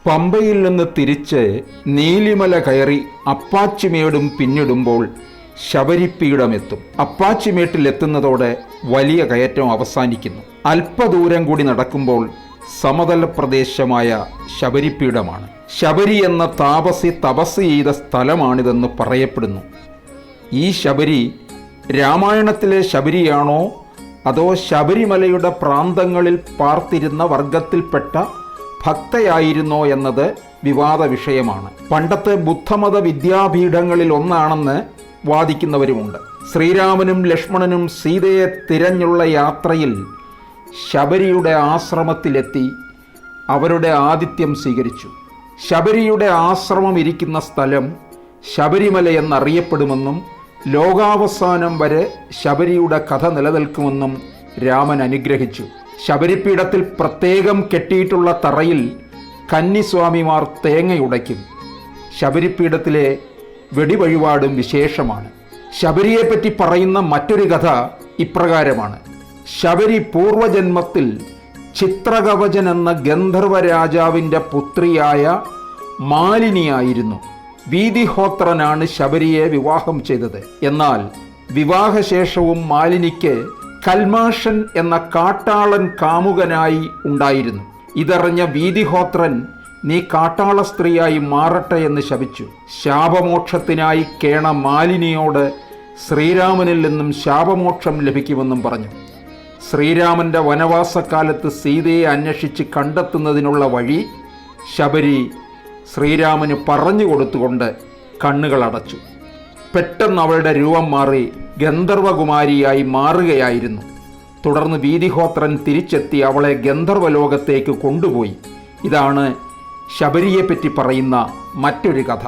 പമ്പയിൽ നിന്ന് തിരിച്ച് നീലിമല കയറി അപ്പാച്ചിമേടും പിന്നിടുമ്പോൾ ശബരിപ്പീഠമെത്തും. അപ്പാച്ചിമേട്ടിലെത്തുന്നതോടെ വലിയ കയറ്റം അവസാനിക്കുന്നു. അല്പദൂരം കൂടി നടക്കുമ്പോൾ സമതല പ്രദേശമായ ശബരിപ്പീഠമാണ്. ശബരി എന്ന താപസി തപസ് ചെയ്ത സ്ഥലമാണിതെന്ന് പറയപ്പെടുന്നു. ഈ ശബരി രാമായണത്തിലെ ശബരിയാണോ അതോ ശബരിമലയുടെ പ്രാന്തങ്ങളിൽ പാർത്തിരുന്ന വർഗത്തിൽപ്പെട്ട ഭക്തയായിരുന്നോ എന്നത് വിവാദ വിഷയമാണ്. പണ്ടത്തെ ബുദ്ധമത വിദ്യാപീഠങ്ങളിൽ ഒന്നാണെന്ന് വാദിക്കുന്നവരുമുണ്ട്. ശ്രീരാമനും ലക്ഷ്മണനും സീതയെ തിരഞ്ഞുള്ള യാത്രയിൽ ശബരിയുടെ ആശ്രമത്തിലെത്തി അവരുടെ ആതിഥ്യം സ്വീകരിച്ചു. ശബരിയുടെ ആശ്രമം ഇരിക്കുന്ന സ്ഥലം ശബരിമല എന്നറിയപ്പെടുമെന്നും ലോകാവസാനം വരെ ശബരിയുടെ കഥ നിലനിൽക്കുമെന്നും രാമൻ അനുഗ്രഹിച്ചു. ശബരിപീഠത്തിൽ പ്രത്യേകം കെട്ടിയിട്ടുള്ള തറയിൽ കന്നിസ്വാമിമാർ തേങ്ങയുടയ്ക്കും. ശബരിപീഠത്തിലെ വെടിവഴിപാടും വിശേഷമാണ്. ശബരിയെപ്പറ്റി പറയുന്ന മറ്റൊരു കഥ ഇപ്രകാരമാണ്. ശബരി പൂർവജന്മത്തിൽ ചിത്രകവചൻ എന്ന ഗന്ധർവ രാജാവിൻ്റെ പുത്രിയായ മാലിനിയായിരുന്നു. വീതിഹോത്രനാണ് ശബരിയെ വിവാഹം ചെയ്തത്. എന്നാൽ വിവാഹശേഷവും മാലിനിക്ക് കൽമാഷൻ എന്ന കാട്ടാളൻ കാമുകനായി ഉണ്ടായിരുന്നു. ഇതറിഞ്ഞ വീതിഹോത്രൻ നീ കാട്ടാള സ്ത്രീയായി മാറട്ടെ എന്ന് ശപിച്ചു. ശാപമോക്ഷത്തിനായി കേണ മാലിനിയോട് ശ്രീരാമനിൽ നിന്നും ശാപമോക്ഷം ലഭിക്കുമെന്നും പറഞ്ഞു. ശ്രീരാമൻ്റെ വനവാസക്കാലത്ത് സീതയെ അന്വേഷിച്ച് കണ്ടെത്തുന്നതിനുള്ള വഴി ശബരി ശ്രീരാമന് പറഞ്ഞു കൊടുത്തുകൊണ്ട് കണ്ണുകളടച്ചു. പെട്ടെന്ന് അവളുടെ രൂപം മാറി ഗന്ധർവകുമാരിയായി മാറുകയായിരുന്നു. തുടർന്ന് വീതിഹോത്രൻ തിരിച്ചെത്തി അവളെ ഗന്ധർവലോകത്തേക്ക് കൊണ്ടുപോയി. ഇതാണ് ശബരിയെപ്പറ്റി പറയുന്ന മറ്റൊരു കഥ.